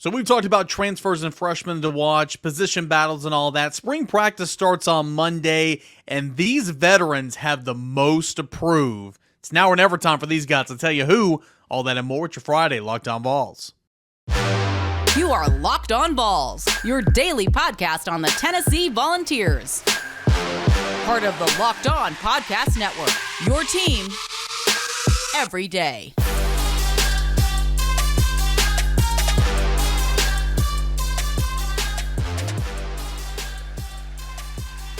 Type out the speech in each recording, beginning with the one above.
So we've talked about transfers and freshmen to watch, position battles and all that. Spring practice starts on Monday, and these veterans have the most to prove. It's now or never time for these guys to tell you who. All that and more with your Friday Locked On Vols. You are Locked On Vols, your daily podcast on the Tennessee Volunteers. Part of the Locked On Podcast Network, your team every day.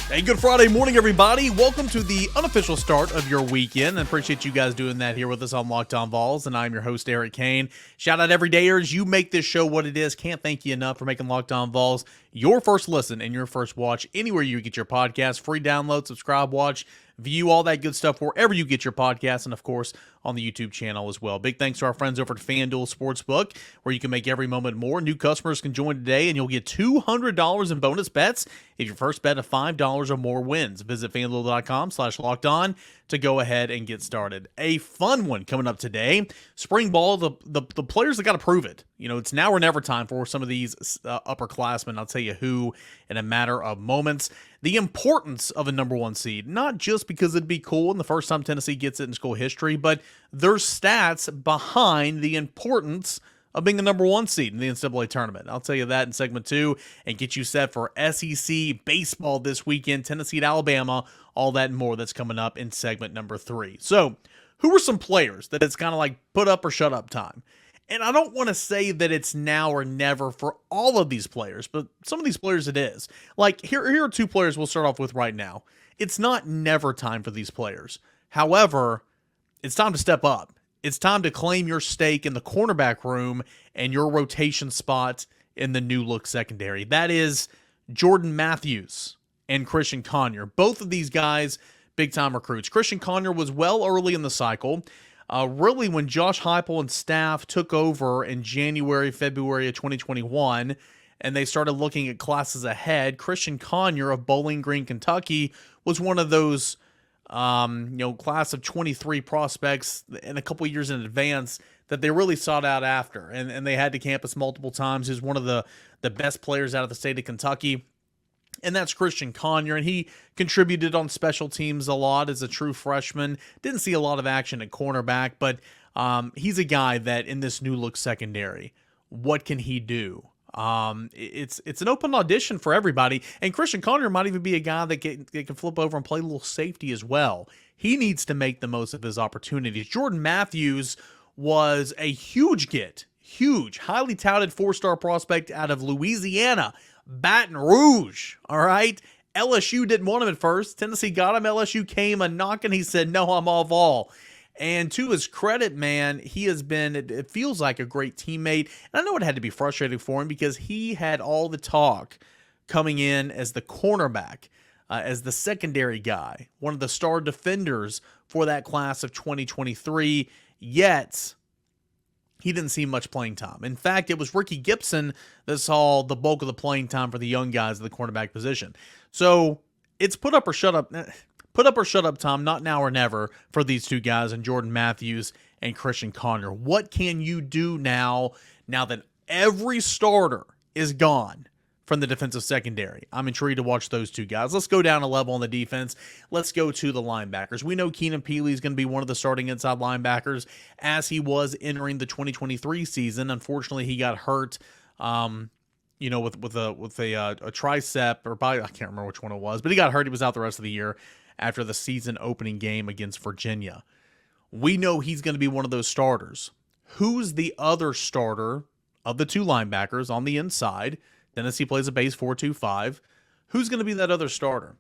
Hey, good Friday morning, everybody. Welcome to the unofficial start of your weekend. I appreciate you guys doing that here with us on Locked On Vols, and I'm your host, Eric Cain. Shout out everydayers. You make this show what it is. Can't thank you enough for making Locked On Vols your first listen and your first watch anywhere you get your podcast. Free download, subscribe, watch, view, all that good stuff wherever you get your podcasts, and of course on the YouTube channel as well. Big thanks to our friends over at FanDuel Sportsbook, where you can make every moment more. New customers can join today, and you'll get $200 in bonus bets if your first bet of $5 or more wins. Visit FanDuel.com/lockedon to go ahead and get started. A fun one coming up today. Spring ball, the players that got to prove it. You know, it's now or never time for some of these upperclassmen. I'll tell you who in a matter of moments. The importance of a number one seed, not just because it'd be cool and the first time Tennessee gets it in school history, but there's stats behind the importance of being the number one seed in the NCAA tournament. I'll tell you that in segment 2 and get you set for SEC baseball this weekend, Tennessee at Alabama, all that and more that's coming up in segment number 3. So, who are some players that it's kind of like put up or shut up time? And I don't want to say that it's now or never for all of these players, but some of these players it is. Like, here are 2 players we'll start off with right now. It's not never time for these players. However, it's time to step up. It's time to claim your stake in the cornerback room and your rotation spot in the new look secondary. That is Jordan Matthews and Cristian Conyer. Both of these guys, big-time recruits. Cristian Conyer was well early in the cycle. Really, when Josh Heupel and staff took over in January, February of 2021, and they started looking at classes ahead, Cristian Conyer of Bowling Green, Kentucky, was one of those, class of 23 prospects in a couple years in advance that they really sought out after. And they had to campus multiple times. He was one of the best players out of the state of Kentucky. And that's Cristian Conyer, and he contributed on special teams a lot as a true freshman. Didn't see a lot of action at cornerback, but he's a guy that in this new look secondary, what can he do? It's an open audition for everybody, and Cristian Conyer might even be a guy that can flip over and play a little safety as well. He needs to make the most of his opportunities. Jordan Matthews was a huge get, highly touted 4-star prospect out of Louisiana, Baton Rouge, all right? LSU didn't want him at first. Tennessee got him. LSU came a knocking. He said, no, I'm all Vol. And to his credit, man, he has been, it feels like a great teammate. And I know it had to be frustrating for him because he had all the talk coming in as the cornerback, as the secondary guy, one of the star defenders for that class of 2023, yet he didn't see much playing time. In fact, it was Ricky Gibson that saw the bulk of the playing time for the young guys at the cornerback position. So it's put up or shut up time, not now or never, for these 2 guys, and Jordan Matthews and Cristian Conyer. What can you do now that every starter is gone from the defensive secondary? I'm intrigued to watch those 2 guys. Let's go down a level on the defense. Let's go to the linebackers. We know Keenan Pili is going to be one of the starting inside linebackers as he was entering the 2023 season. Unfortunately, he got hurt, with a tricep, or probably, I can't remember which one it was, but he got hurt. He was out the rest of the year after the season opening game against Virginia. We know he's going to be one of those starters. Who's the other starter of the 2 linebackers on the inside? Tennessee plays a base 4-2-5. Who's going to be that other starter?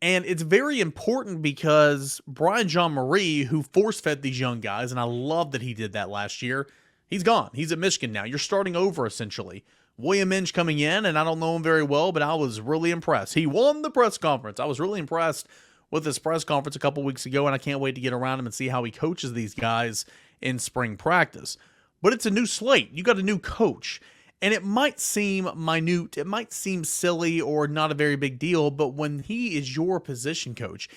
And it's very important because Brian Jean-Marie, who force-fed these young guys, and I love that he did that last year, he's gone. He's at Michigan now. You're starting over, essentially. William Inge coming in, and I don't know him very well, but I was really impressed. He won the press conference. I was really impressed with his press conference a couple weeks ago, and I can't wait to get around him and see how he coaches these guys in spring practice. But it's a new slate. You got a new coach. And it might seem minute, it might seem silly or not a very big deal, but when he is your position coach,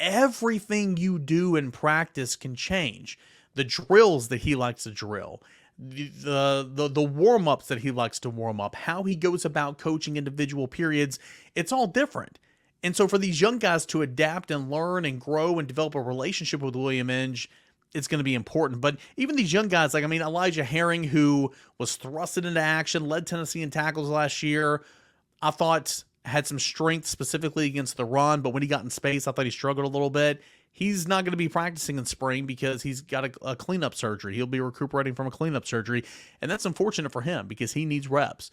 everything you do in practice can change. The drills that he likes to drill, the warm-ups that he likes to warm up, how he goes about coaching individual periods, it's all different. And so for these young guys to adapt and learn and grow and develop a relationship with William Inge, it's going to be important. But even these young guys, Elijah Herring, who was thrusted into action, led Tennessee in tackles last year, I thought had some strength specifically against the run, but when he got in space, I thought he struggled a little bit. He's not going to be practicing in spring because he's got a cleanup surgery. He'll be recuperating from a cleanup surgery, and that's unfortunate for him because he needs reps.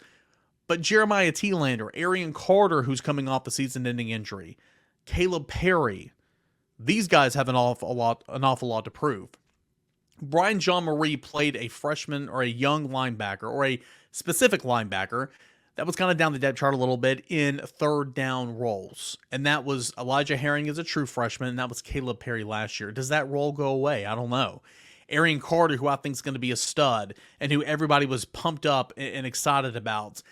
But Jeremiah Thielander, Arian Carter, who's coming off the season-ending injury, Caleb Perry, these guys have an awful lot to prove. Brian Jean-Marie played a freshman or a young linebacker or a specific linebacker that was kind of down the depth chart a little bit in third down roles. And that was Elijah Herring as a true freshman, and that was Caleb Perry last year. Does that role go away? I don't know. Arian Carter, who I think is going to be a stud and who everybody was pumped up and excited about,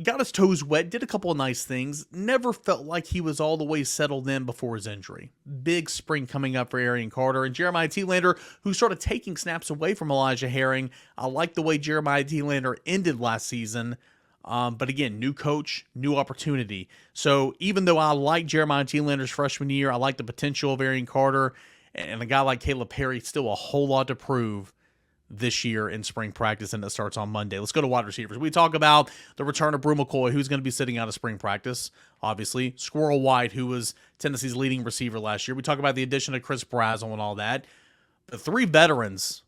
got his toes wet, did a couple of nice things, never felt like he was all the way settled in before his injury. Big spring coming up for Arian Carter. And Jeremiah Thielander, who started taking snaps away from Elijah Herring. I like the way Jeremiah Thielander ended last season. But again, new coach, new opportunity. So even though I like Jeremiah Thielander's freshman year, I like the potential of Arian Carter, and a guy like Caleb Perry, still a whole lot to prove this year in spring practice, and it starts on Monday. Let's go to wide receivers. We talk about the return of Brew McCoy, who's going to be sitting out of spring practice, obviously. Squirrel White, who was Tennessee's leading receiver last year. We talk about the addition of Chris Brazzell and all that. The three veterans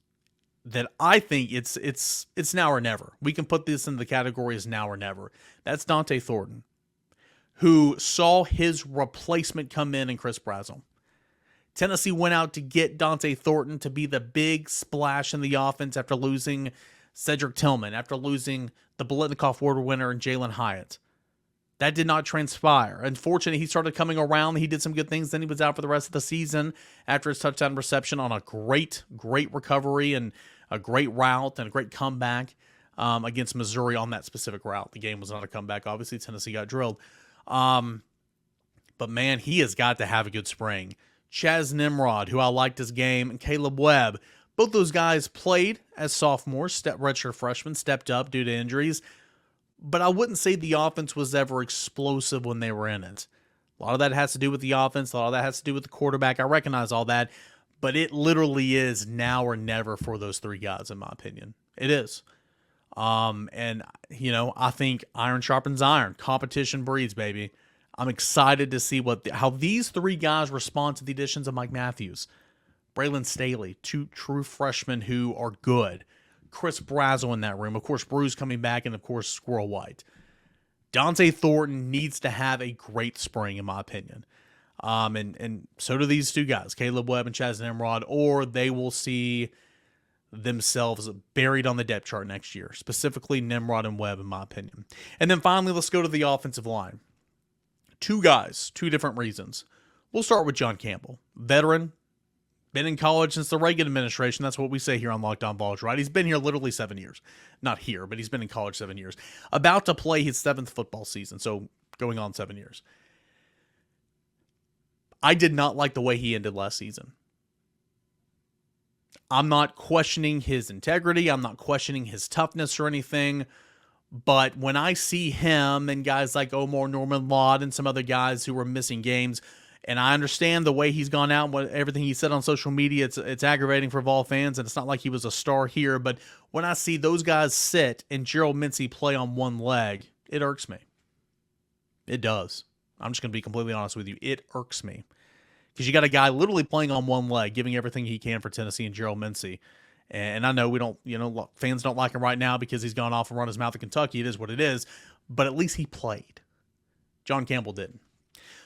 that I think it's now or never. We can put this in the category as now or never. That's Dont'e Thornton, who saw his replacement come in Chris Brazzell. Tennessee went out to get Dont'e Thornton to be the big splash in the offense after losing Cedric Tillman, after losing the Biletnikoff Award winner and Jalen Hyatt. That did not transpire. Unfortunately, he started coming around. He did some good things. Then he was out for the rest of the season after his touchdown reception on a great recovery and a great route and a great comeback against Missouri on that specific route. The game was not a comeback. Obviously, Tennessee got drilled. But, man, he has got to have a good spring. Chaz Nimrod, who I liked his game, and Kaleb Webb. Both those guys played as sophomores, redshirt freshmen, stepped up due to injuries. But I wouldn't say the offense was ever explosive when they were in it. A lot of that has to do with the offense. A lot of that has to do with the quarterback. I recognize all that. But it literally is now or never for those three guys, in my opinion. It is. And, I think iron sharpens iron. Competition breeds, baby. I'm excited to see how these three guys respond to the additions of Mike Matthews. Braylon Staley, two true freshmen who are good. Chris Brazzell in that room. Of course, Brew's coming back, and, of course, Squirrel White. Dont'e Thornton needs to have a great spring, in my opinion. And so do these two guys, Caleb Webb and Chaz Nimrod, or they will see themselves buried on the depth chart next year, specifically Nimrod and Webb, in my opinion. And then finally, let's go to the offensive line. Two guys, two different reasons. We'll start with John Campbell, veteran, been in college since the Reagan administration. That's what we say here on Locked On Vols, right? He's been here literally 7 years. Not here, but he's been in college 7 years. About to play his 7th football season, so going on 7 years. I did not like the way he ended last season. I'm not questioning his integrity. I'm not questioning his toughness or anything. But when I see him and guys like Omar Norman Lott and some other guys who were missing games, and I understand the way he's gone out and everything he said on social media, it's aggravating for Vol fans, and it's not like he was a star here. But when I see those guys sit and Gerald Mincey play on one leg, it irks me. It does. I'm just going to be completely honest with you. It irks me. Because you got a guy literally playing on one leg, giving everything he can for Tennessee and Gerald Mincey. And I know we don't, fans don't like him right now because he's gone off and run his mouth in Kentucky. It is what it is. But at least he played. John Campbell didn't.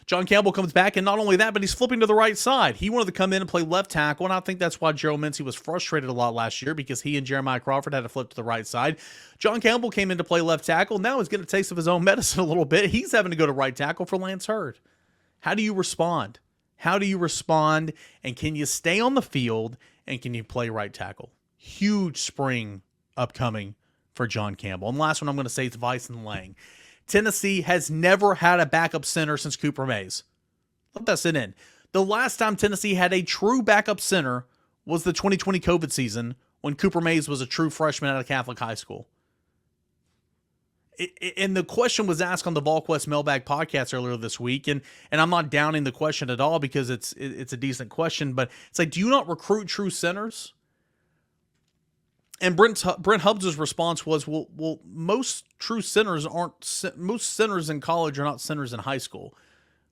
John Campbell comes back, and not only that, but he's flipping to the right side. He wanted to come in and play left tackle, and I think that's why Gerald Mincey was frustrated a lot last year, because he and Jeremiah Crawford had to flip to the right side. John Campbell came in to play left tackle. Now he's getting a taste of his own medicine a little bit. He's having to go to right tackle for Lance Hurd. How do you respond? How do you respond, and can you stay on the field, and can you play right tackle? Huge spring upcoming for John Campbell. And last one I'm going to say is Vysen Lang. Tennessee has never had a backup center since Cooper Mays. Let that sit in. The last time Tennessee had a true backup center was the 2020 COVID season when Cooper Mays was a true freshman at a Catholic high school? And the question was asked on the VolQuest Mailbag podcast earlier this week, and I'm not downing the question at all because it's a decent question, but it's like, do you not recruit true centers? And Brent Hubbs' response was, well, most true centers most centers in college are not centers in high school.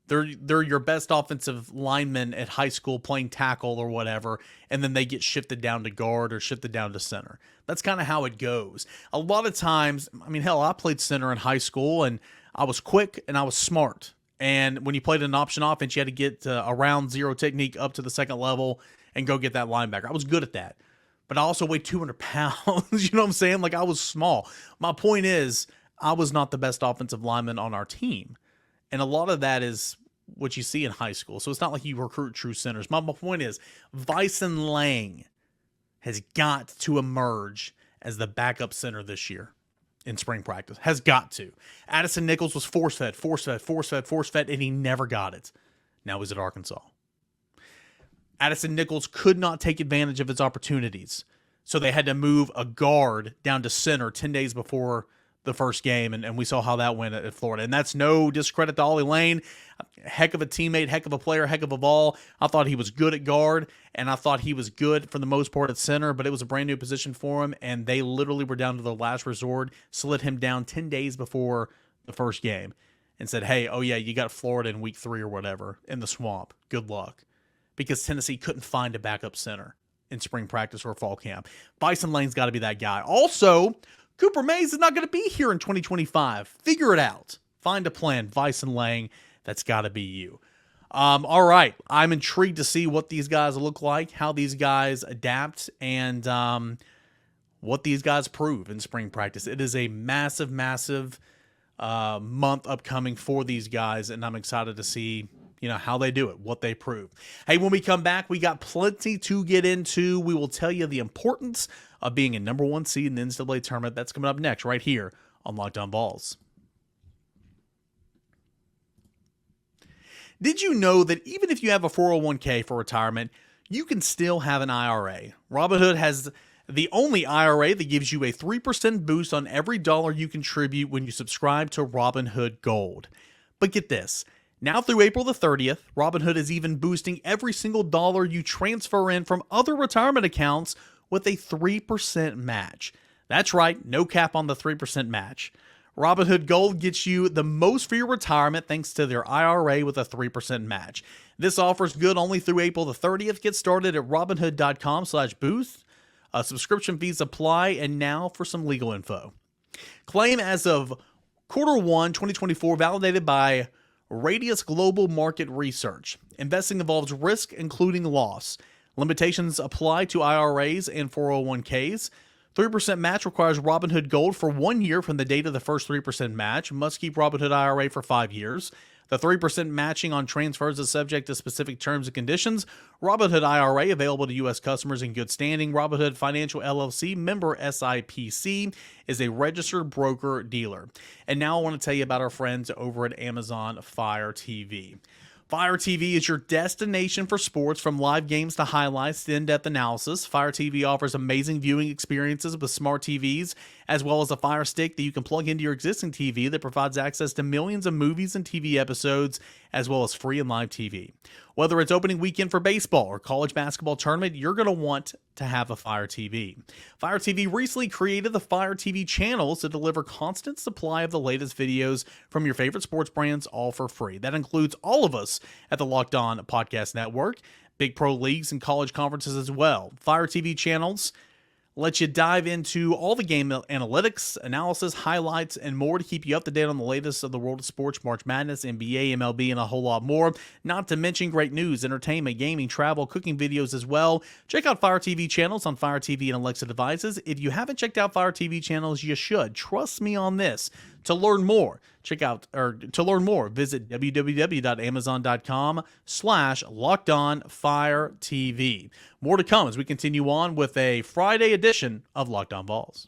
They're your best offensive linemen at high school playing tackle or whatever, and then they get shifted down to guard or shifted down to center. That's kind of how it goes. A lot of times, I mean, hell, I played center in high school, and I was quick and I was smart. And when you played an option offense, you had to get a round zero technique up to the second level and go get that linebacker. I was good at that. But I also weighed 200 pounds. You know what I'm saying? Like, I was small. My point is, I was not the best offensive lineman on our team. And a lot of that is what you see in high school. So it's not like you recruit true centers. My point is, Vysen Lang has got to emerge as the backup center this year in spring practice. Has got to. Addison Nichols was force-fed, and he never got it. Now he's at Arkansas. Addison Nichols could not take advantage of his opportunities. So they had to move a guard down to center 10 days before the first game, and we saw how that went at Florida. And that's no discredit to Ollie Lane. Heck of a teammate, heck of a player, heck of a ball. I thought he was good at guard, and I thought he was good for the most part at center, but it was a brand new position for him, and they literally were down to their last resort, slid him down 10 days before the first game, and said, hey, oh yeah, you got Florida in week 3 or whatever in the swamp. Good luck. Because Tennessee couldn't find a backup center in spring practice or fall camp. Vysen Lang's got to be that guy. Also, Cooper Mays is not going to be here in 2025. Figure it out. Find a plan. Vysen Lang, that's got to be you. All right. I'm intrigued to see what these guys look like, how these guys adapt, and what these guys prove in spring practice. It is a massive, massive month upcoming for these guys, and I'm excited to see how they do it, what they prove. Hey, when we come back, we got plenty to get into. We will tell you the importance of being a number 1 seed in the NCAA tournament. That's coming up next right here on Locked On Vols. Did you know that even if you have a 401k for retirement, you can still have an IRA? Robinhood has the only IRA that gives you a 3% boost on every dollar you contribute when you subscribe to Robinhood Gold. But get this. Now through April the 30th, Robinhood is even boosting every single dollar you transfer in from other retirement accounts with a 3% match. That's right, no cap on the 3% match. Robinhood Gold gets you the most for your retirement thanks to their IRA with a 3% match. This offer is good only through April the 30th. Get started at robinhood.com/boost. Subscription fees apply, and now for some legal info. Claim as of Q1 2024 validated by Radius Global Market Research. Investing involves risk, including loss. Limitations apply to IRAs and 401ks. 3% match requires Robinhood Gold for 1 year from the date of the first 3% match. Must keep Robinhood IRA for 5 years. The 3% matching on transfers is subject to specific terms and conditions. Robinhood IRA available to U.S. customers in good standing. Robinhood Financial LLC, member SIPC, is a registered broker-dealer. And now I want to tell you about our friends over at Amazon Fire TV. Fire TV is your destination for sports, from live games to highlights to in-depth analysis. Fire TV offers amazing viewing experiences with smart TVs, as well as a Fire Stick that you can plug into your existing TV that provides access to millions of movies and TV episodes, as well as free and live TV. Whether it's opening weekend for baseball or college basketball tournament, you're going to want to have a Fire TV. Fire TV recently created the Fire TV channels to deliver constant supply of the latest videos from your favorite sports brands, all for free. That includes all of us at the Locked On Podcast Network, big pro leagues and college conferences as well. Fire TV channels let you dive into all the game analytics, analysis, highlights, and more to keep you up to date on the latest of the world of sports, March Madness, NBA, MLB, and a whole lot more. Not to mention great news, entertainment, gaming, travel, cooking videos as well. Check out Fire TV channels on Fire TV and Alexa devices. If you haven't checked out Fire TV channels, you should. Trust me on this. To learn more, visit www.amazon.com/LockedOnFireTV. More to come as we continue on with a Friday edition of Locked On Vols.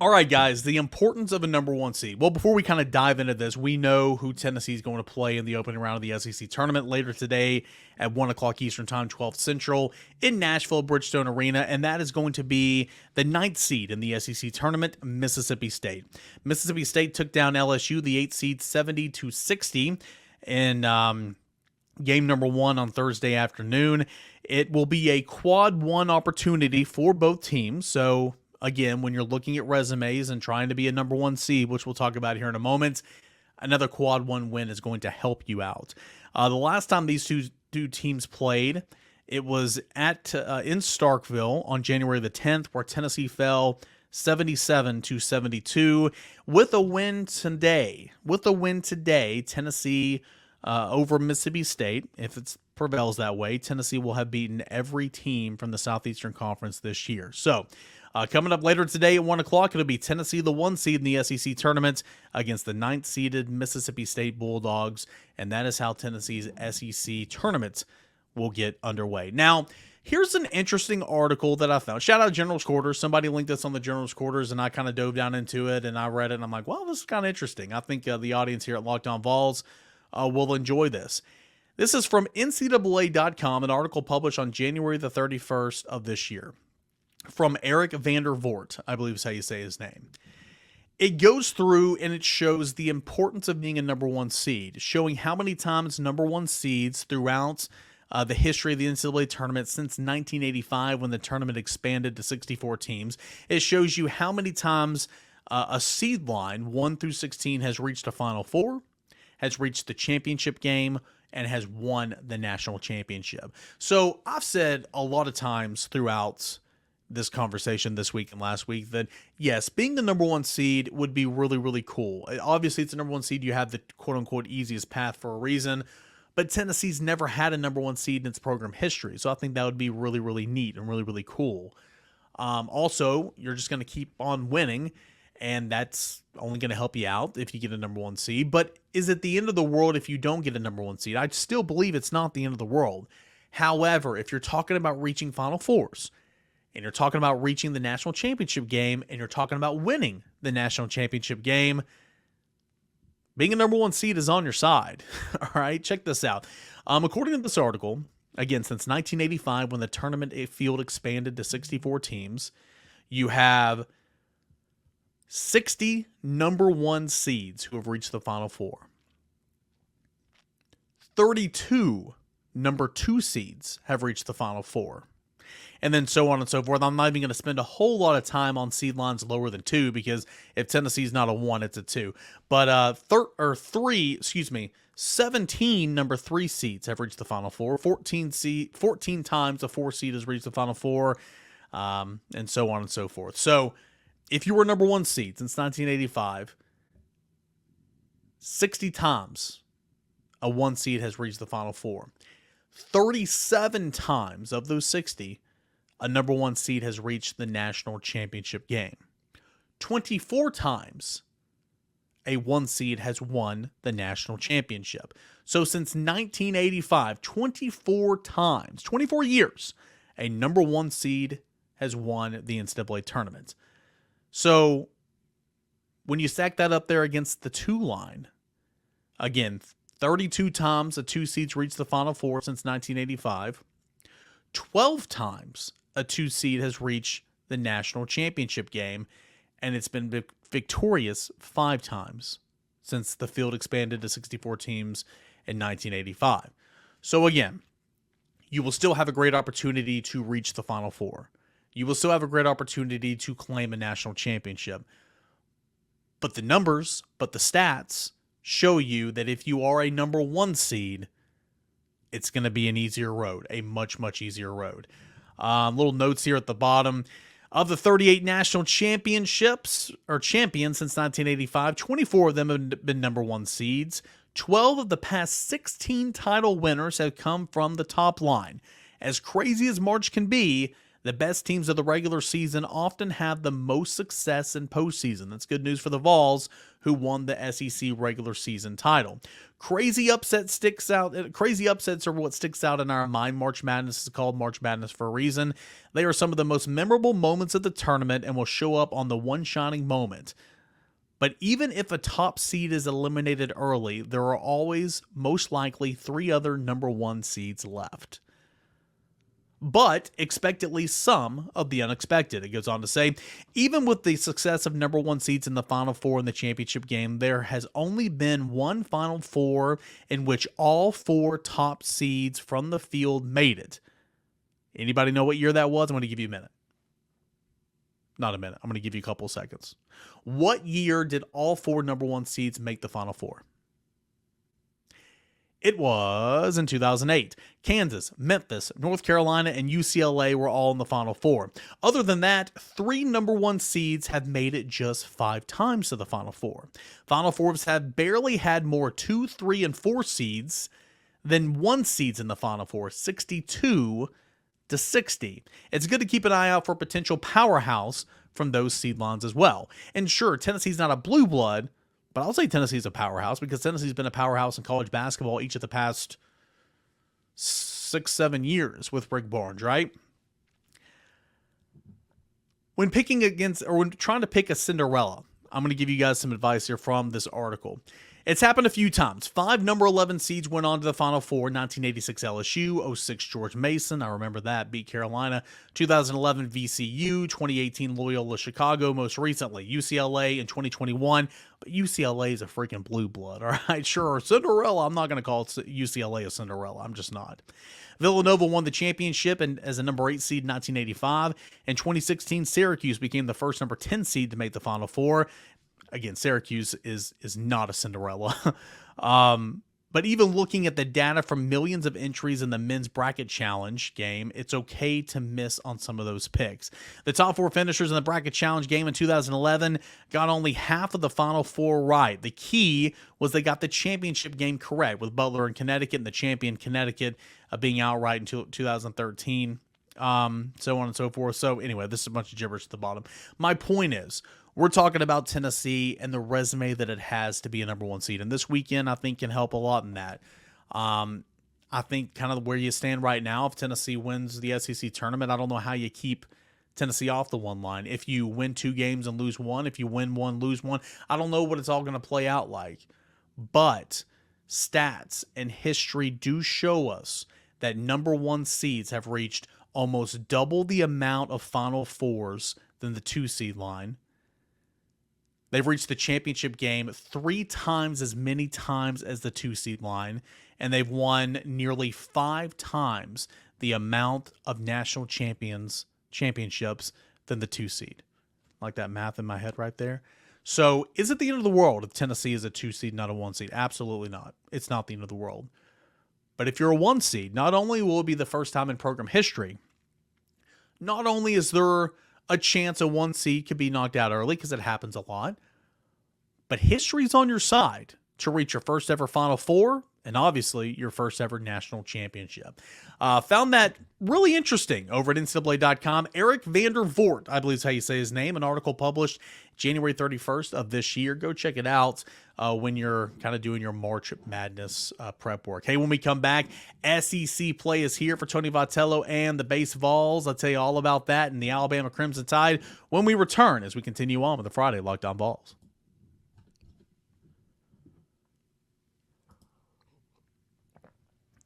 All right, guys, the importance of a number one seed. Well, before we kind of dive into this, we know who Tennessee is going to play in the opening round of the SEC tournament later today at 1 o'clock Eastern Time, 12 Central in Nashville, Bridgestone Arena, and that is going to be the 9th seed in the SEC tournament, Mississippi State. Mississippi State took down LSU, the 8th seed, 70-60 in game number 1 on Thursday afternoon. It will be a quad one opportunity for both teams, so again, when you're looking at resumes and trying to be a number one seed, which we'll talk about here in a moment, another quad one win is going to help you out. The last time these two teams played, it was at in Starkville on January the 10th, where Tennessee fell 77-72. With a win today, Tennessee over Mississippi State, if it prevails that way, Tennessee will have beaten every team from the Southeastern Conference this year. So, coming up later today at 1 o'clock, it'll be Tennessee, the 1 seed in the SEC tournament, against the 9th seeded Mississippi State Bulldogs, and that is how Tennessee's SEC tournament will get underway. Now, here's an interesting article that I found. Shout out General's Quarters. Somebody linked this on the General's Quarters, and I kind of dove down into it, and I read it, and I'm like, well, this is kind of interesting. I think the audience here at Locked On Vols will enjoy this. This is from NCAA.com, an article published on January the 31st of this year. From Eric Vander Voort, I believe is how you say his name. It goes through and it shows the importance of being a number one seed, showing how many times number one seeds throughout the history of the NCAA tournament since 1985 when the tournament expanded to 64 teams. It shows you how many times a seed line, 1 through 16, has reached a Final Four, has reached the championship game, and has won the national championship. So I've said a lot of times throughout this conversation this week and last week that yes, being the number one seed would be really, really cool. Obviously, it's the number one seed. You have the quote unquote easiest path for a reason, but Tennessee's never had a number one seed in its program history. So I think that would be really, really neat and really, really cool. Also, you're just going to keep on winning, and that's only going to help you out if you get a number one seed. But is it the end of the world if you don't get a number one seed? I still believe it's not the end of the world. However, if you're talking about reaching Final Fours, and you're talking about reaching the national championship game, and you're talking about winning the national championship game, being a number one seed is on your side. All right, check this out. According to this article, again, since 1985, when the tournament field expanded to 64 teams, you have 60 number one seeds who have reached the Final Four. 32 number two seeds have reached the Final Four. And then so on and so forth. I'm not even going to spend a whole lot of time on seed lines lower than 2, because if Tennessee's not a 1, it's a 2. But 17 number 3 seeds have reached the Final Four. 14 times a 4 seed has reached the Final Four, and so on and so forth. So if you were number 1 seed since 1985, 60 times a 1 seed has reached the Final Four. 37 times of those 60, a number 1 seed has reached the national championship game. 24 times a 1 seed has won the national championship. So since 1985, 24 times, 24 years, a number 1 seed has won the NCAA tournament. So when you stack that up there against the 2 line, again, 32 times a 2 seeds reached the Final Four since 1985. 12 times a 2 seed has reached the national championship game, and it's been victorious 5 times since the field expanded to 64 teams in 1985. So again, you will still have a great opportunity to reach the Final Four. You will still have a great opportunity to claim a national championship. But the numbers, but the stats show you that if you are a number 1 seed, it's going to be an easier road, a much, much easier road. Little notes here at the bottom. Of the 38 national championships, or champions since 1985, 24 of them have been number 1 seeds. 12 of the past 16 title winners have come from the top line. As crazy as March can be, The best teams of the regular season often have the most success in postseason. That's good news for the Vols, who won the SEC regular season title. Crazy upsets are what sticks out in our mind. March Madness is called March Madness for a reason. They are some of the most memorable moments of the tournament and will show up on the one shining moment. But even if a top seed is eliminated early, there are always, most likely, 3 other number 1 seeds left. But expect at least some of the unexpected. It goes on to say, even with the success of number 1 seeds in the Final Four in the championship game, there has only been one Final Four in which all 4 top seeds from the field made it. Anybody know what year that was? I'm going to give you a minute. Not a minute. I'm going to give you a couple seconds. What year did all 4 number 1 seeds make the Final Four? It was in 2008. Kansas, Memphis, North Carolina, and UCLA were all in the Final Four. Other than that, 3 number 1 seeds have made it just 5 times to the Final Four. Final Fours have barely had more 2, 3, and 4 seeds than 1 seeds in the Final Four, 62 to 60. It's good to keep an eye out for potential powerhouse from those seed lines as well. And sure, Tennessee's not a blue blood, but I'll say Tennessee's a powerhouse because Tennessee's been a powerhouse in college basketball each of the past 6-7 years with Rick Barnes, right? When trying to pick a Cinderella, I'm going to give you guys some advice here from this article. It's happened a few times. 5 number 11 seeds went on to the Final Four. 1986 LSU, 06 George Mason, I remember that, beat Carolina. 2011 VCU, 2018 Loyola Chicago, most recently UCLA in 2021. But UCLA is a freaking blue blood, all right? Sure, Cinderella. I'm not going to call UCLA a Cinderella. I'm just not. Villanova won the championship as a number 8 seed in 1985. In 2016, Syracuse became the first number 10 seed to make the Final Four. Again, Syracuse is not a Cinderella. But even looking at the data from millions of entries in the men's bracket challenge game, it's okay to miss on some of those picks. The top 4 finishers in the bracket challenge game in 2011 got only half of the Final Four right. The key was they got the championship game correct, with Butler and Connecticut and the champion Connecticut being outright until 2013. So on and so forth. So anyway, this is a bunch of gibberish at the bottom. My point is, we're talking about Tennessee and the resume that it has to be a number 1 seed. And this weekend, I think, can help a lot in that. I think kind of where you stand right now, if Tennessee wins the SEC tournament, I don't know how you keep Tennessee off the 1 line. If you win 2 games and lose 1, if you win 1, lose 1, I don't know what it's all going to play out like. But stats and history do show us that number 1 seeds have reached almost double the amount of Final Fours than the 2 seed line. They've reached the championship game 3 times as many times as the 2 seed line, and they've won nearly 5 times the amount of national championships than the 2 seed. Like that math in my head right there. So is it the end of the world if Tennessee is a 2 seed, not a 1 seed? Absolutely not. It's not the end of the world. But if you're a 1 seed, not only will it be the first time in program history, not only is there a chance a 1 seed could be knocked out early, because it happens a lot, but history's on your side to reach your first ever Final Four and obviously your first ever national championship. Found that really interesting over at NCAA.com. Eric Vander Voort, I believe is how you say his name, an article published January 31st of this year. Go check it out when you're kind of doing your March Madness prep work. Hey, when we come back, SEC play is here for Tony Vitello and the base Vols. I'll tell you all about that and the Alabama Crimson Tide when we return as we continue on with the Friday Locked On Vols.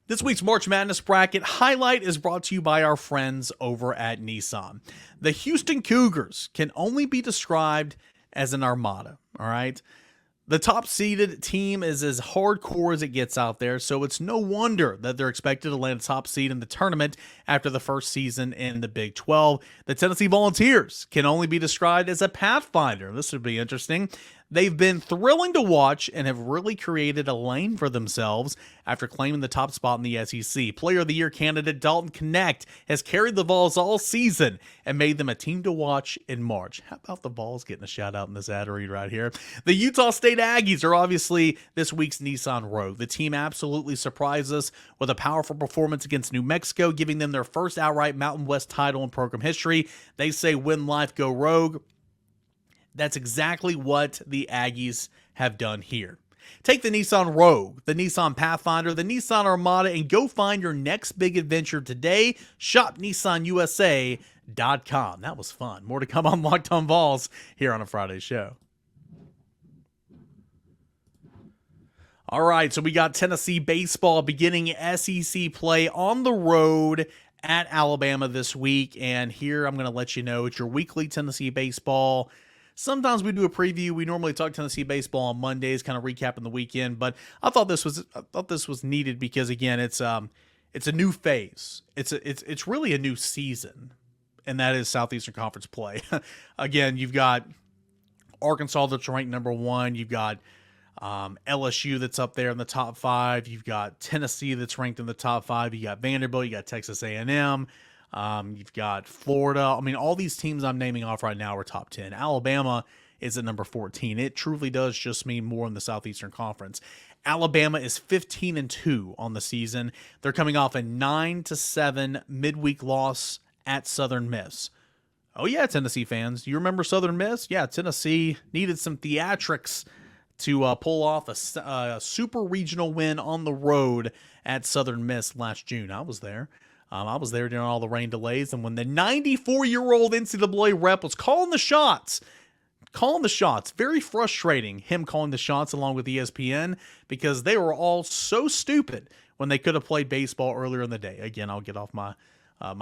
This week's March Madness bracket highlight is brought to you by our friends over at Nissan. The Houston Cougars can only be described as an armada, all right? The top-seeded team is as hardcore as it gets out there, so it's no wonder that they're expected to land a top seed in the tournament after the first season in the Big 12. The Tennessee Volunteers can only be described as a pathfinder. This would be interesting. They've been thrilling to watch and have really created a lane for themselves after claiming the top spot in the SEC. Player of the Year candidate Dalton Knecht has carried the Vols all season and made them a team to watch in March. How about the Vols getting a shout out in this ad read right here? The Utah State Aggies are obviously this week's Nissan Rogue. The team absolutely surprised us with a powerful performance against New Mexico, giving them their first outright Mountain West title in program history. They say win life, go Rogue. That's exactly what the Aggies have done here. Take the Nissan Rogue, the Nissan Pathfinder, the Nissan Armada, and go find your next big adventure today. Shop NissanUSA.com. That was fun. More to come on Locked On Vols here on a Friday show. All right, so we got Tennessee baseball beginning SEC play on the road at Alabama this week. And here I'm going to let you know it's your weekly Tennessee baseball. Sometimes we do a preview. We normally talk Tennessee baseball on Mondays, kind of recapping the weekend. But I thought this was needed because again, it's a new phase. It's really a new season, and that is Southeastern Conference play. Again, you've got Arkansas that's ranked number 1. You've got LSU that's up there in the top 5. You've got Tennessee that's ranked in the top 5. You got Vanderbilt. You got Texas A&M. You've got Florida. I mean, all these teams I'm naming off right now are top 10. Alabama is at number 14. It truly does just mean more in the Southeastern Conference. Alabama is 15-2 on the season. They're coming off a 9-7 midweek loss at Southern Miss. Oh yeah, Tennessee fans, you remember Southern Miss? Yeah, Tennessee needed some theatrics to pull off a super regional win on the road at Southern Miss last June. I was there. I was there during all the rain delays, and when the 94-year-old NCAA rep was calling the shots, very frustrating, him calling the shots along with ESPN, because they were all so stupid when they could have played baseball earlier in the day. Again, I'll get off my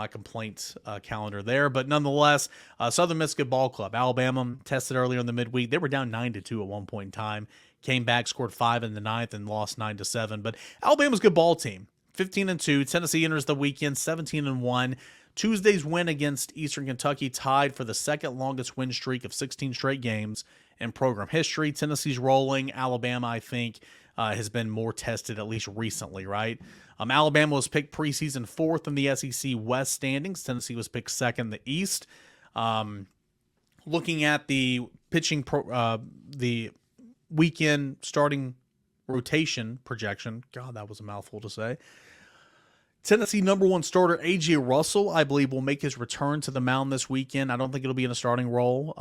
complaints calendar there, but nonetheless, Southern Miss good ball club. Alabama tested earlier in the midweek. They were down 9-2 at one point in time, came back, scored 5 in the 9th, and lost 9-7, but Alabama's a good ball team. 15-2. Tennessee enters the weekend 17-1. Tuesday's win against Eastern Kentucky tied for the second longest win streak of 16 straight games in program history. Tennessee's rolling. Alabama, I think, has been more tested, at least recently, right? Alabama was picked preseason 4th in the SEC West standings. Tennessee was picked 2nd in the East. Looking at the pitching, the weekend starting rotation projection. God, that was a mouthful to say. Tennessee number 1 starter A.J. Russell, I believe, will make his return to the mound this weekend. I don't think it'll be in a starting role.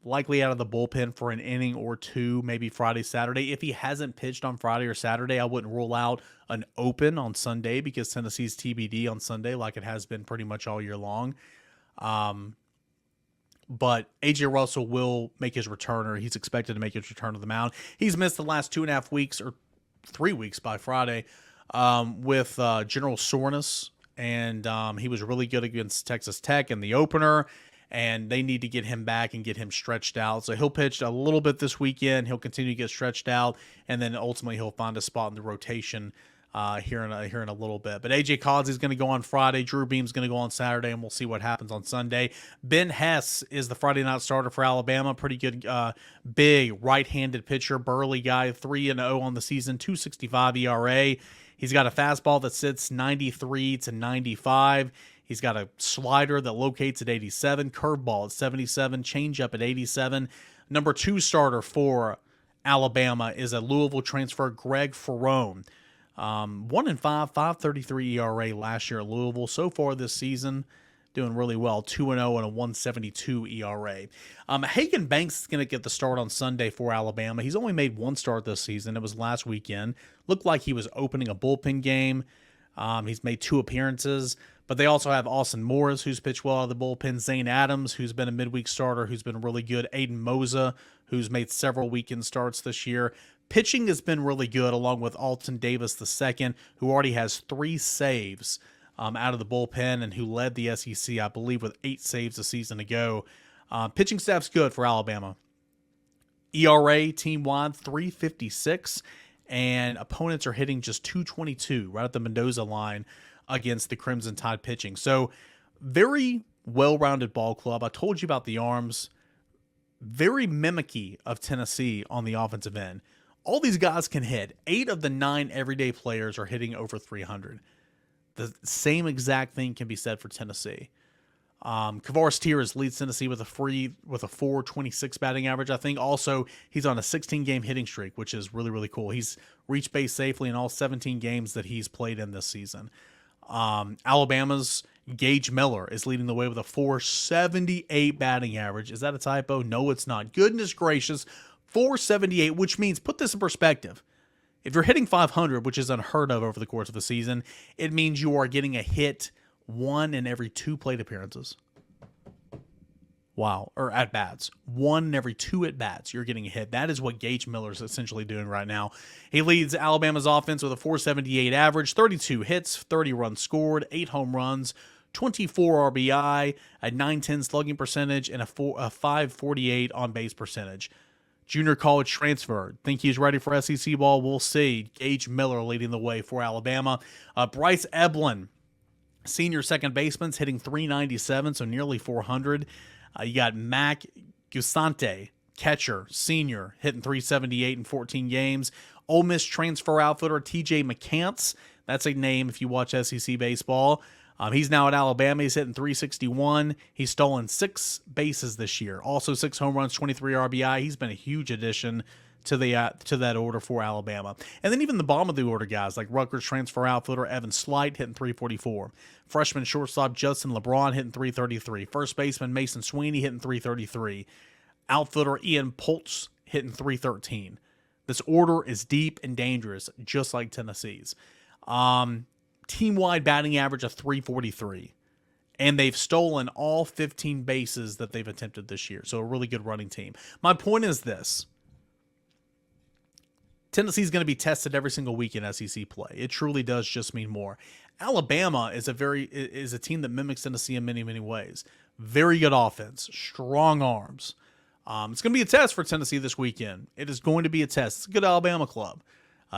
Likely out of the bullpen for an inning or 2, maybe Friday, Saturday. If he hasn't pitched on Friday or Saturday, I wouldn't rule out an open on Sunday because Tennessee's TBD on Sunday like it has been pretty much all year long. But A.J. Russell will make his return, or he's expected to make his return to the mound. He's missed the last 2.5 weeks, or 3 weeks by Friday, with general soreness, and he was really good against Texas Tech in the opener, and they need to get him back and get him stretched out. So he'll pitch a little bit this weekend. He'll continue to get stretched out, and then ultimately he'll find a spot in the rotation here in a little bit. But A.J. Causey's going to go on Friday. Drew Beam's going to go on Saturday, and we'll see what happens on Sunday. Ben Hess is the Friday night starter for Alabama. Pretty good, big right-handed pitcher, burly guy, 3-0 on the season, 2.65 ERA. He's got a fastball that sits 93 to 95. He's got a slider that locates at 87, curveball at 77, changeup at 87. Number 2 starter for Alabama is a Louisville transfer, Greg Ferrone. 1-5, 5.33 ERA last year at Louisville. So far this season, doing really well, 2-0 and a 1.72 ERA. Hagen Banks is going to get the start on Sunday for Alabama. He's only made 1 start this season. It was last weekend. Looked like he was opening a bullpen game. He's made 2 appearances, but they also have Austin Morris, who's pitched well out of the bullpen, Zane Adams, who's been a midweek starter, who's been really good, Aiden Moza, who's made several weekend starts this year. Pitching has been really good, along with Alton Davis II, who already has 3 saves out of the bullpen and who led the SEC, I believe, with 8 saves a season ago. Pitching staff's good for Alabama. ERA team-wide 3.56, and opponents are hitting just 2.22 right at the Mendoza line against the Crimson Tide pitching. So very well-rounded ball club. I told you about the arms. very mimicky of Tennessee on the offensive end. All these guys can hit. 8 of the 9 everyday players are hitting over 300. The same exact thing can be said for Tennessee. Kavaris Tears leads Tennessee with a 426 batting average. I think also he's on a 16-game hitting streak, which is really, really cool. He's reached base safely in all 17 games that he's played in this season. Alabama's Gage Miller is leading the way with a 478 batting average. Is that a typo? No, it's not. Goodness gracious, 478, which means, put this in perspective, if you're hitting 500, which is unheard of over the course of the season, it means you are getting a hit 1 in every 2 plate appearances. Wow. Or at-bats. 1 in every 2 at-bats, you're getting a hit. That is what Gage Miller's essentially doing right now. He leads Alabama's offense with a 478 average, 32 hits, 30 runs scored, 8 home runs, 24 RBI, a 910 slugging percentage, and a 548 on-base percentage. Junior college transfer. Think he's ready for SEC ball? We'll see. Gage Miller leading the way for Alabama. Bryce Eblin, senior second baseman, hitting 397, so nearly 400. You got Mac Gusante, catcher, senior, hitting 378 in 14 games. Ole Miss transfer outfielder TJ McCants. That's a name if you watch SEC baseball. He's now at Alabama. He's hitting 361. He's stolen 6 bases this year. Also 6 home runs, 23 RBI. He's been a huge addition to that order for Alabama. And then even the bottom of the order guys like Rutgers transfer outfielder Evan Slight hitting 344. Freshman shortstop Justin LeBron hitting 333. First baseman Mason Sweeney hitting 333. Outfielder Ian Poltz hitting 313. This order is deep and dangerous, just like Tennessee's. Team-wide batting average of 343. And they've stolen all 15 bases that they've attempted this year. So a really good running team. My point is this. Tennessee's going to be tested every single week in SEC play. It truly does just mean more. Alabama is a team that mimics Tennessee in many, many ways. Very good offense, strong arms. It's going to be a test for Tennessee this weekend. It is going to be a test. It's a good Alabama club.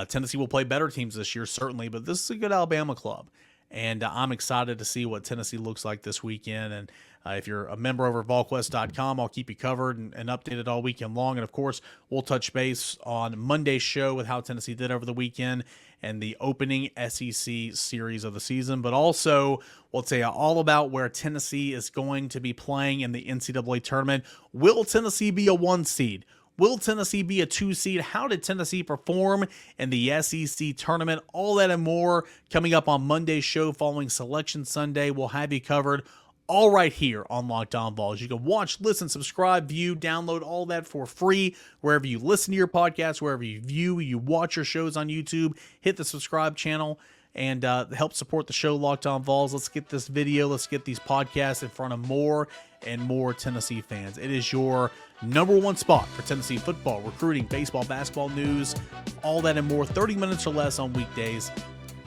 Tennessee will play better teams this year, certainly, but this is a good Alabama club. And I'm excited to see what Tennessee looks like this weekend. And if you're a member over at VolQuest.com, I'll keep you covered and updated all weekend long. And, of course, we'll touch base on Monday's show with how Tennessee did over the weekend and the opening SEC series of the season. But also, we'll tell you all about where Tennessee is going to be playing in the NCAA tournament. Will Tennessee be a 1 seed? Will Tennessee be a 2 seed? How did Tennessee perform in the SEC tournament? All that and more coming up on Monday's show following Selection Sunday. We'll have you covered all right here on Locked On Vols. You can watch, listen, subscribe, view, download all that for free wherever you listen to your podcast, wherever you view, you watch your shows on YouTube. Hit the subscribe channel and help support the show Locked On Vols. Let's get this video, let's get these podcasts in front of more and more Tennessee fans. It is your #1 spot for Tennessee football, recruiting, baseball, basketball news, all that and more. 30 minutes or less on weekdays.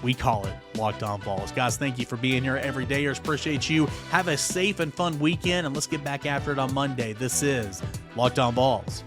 We call it Locked On Vols. Guys, thank you for being here every day. Appreciate you. Have a safe and fun weekend, and let's get back after it on Monday. This is Locked On Vols.